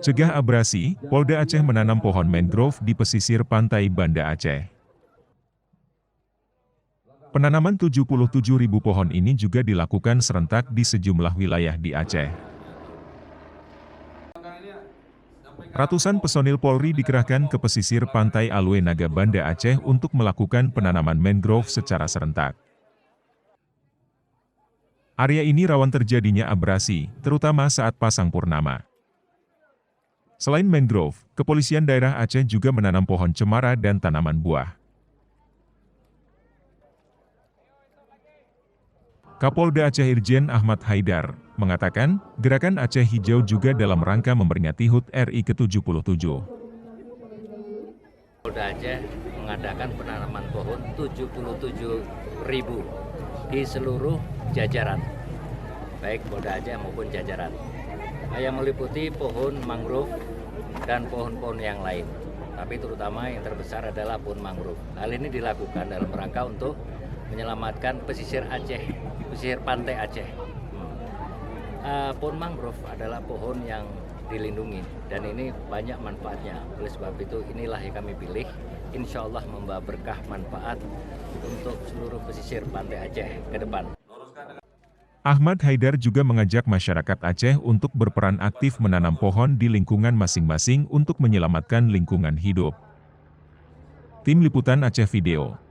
Cegah abrasi, Polda Aceh menanam pohon mangrove di pesisir pantai Banda Aceh. Penanaman 77.000 pohon ini juga dilakukan serentak di sejumlah wilayah di Aceh. Ratusan personil Polri dikerahkan ke pesisir pantai Alwe Naga Banda Aceh untuk melakukan penanaman mangrove secara serentak. Area ini rawan terjadinya abrasi, terutama saat pasang purnama. Selain mangrove, Kepolisian Daerah Aceh juga menanam pohon cemara dan tanaman buah. Kapolda Aceh Irjen Ahmad Haidar mengatakan, Gerakan Aceh Hijau juga dalam rangka memperingati HUT RI ke-77. Polda Aceh mengadakan penanaman pohon 77.000 di seluruh jajaran, baik Polda Aceh maupun jajaran, yang meliputi pohon mangrove dan pohon-pohon yang lain. Tapi terutama yang terbesar adalah pohon mangrove. Hal ini dilakukan dalam rangka untuk menyelamatkan pesisir Aceh, pesisir pantai Aceh. Pohon mangrove adalah pohon yang dilindungi dan ini banyak manfaatnya. Oleh sebab itu inilah yang kami pilih, insya Allah membawa berkah manfaat untuk seluruh pesisir pantai Aceh ke depan. Ahmad Haidar juga mengajak masyarakat Aceh untuk berperan aktif menanam pohon di lingkungan masing-masing untuk menyelamatkan lingkungan hidup. Tim Liputan Aceh Video.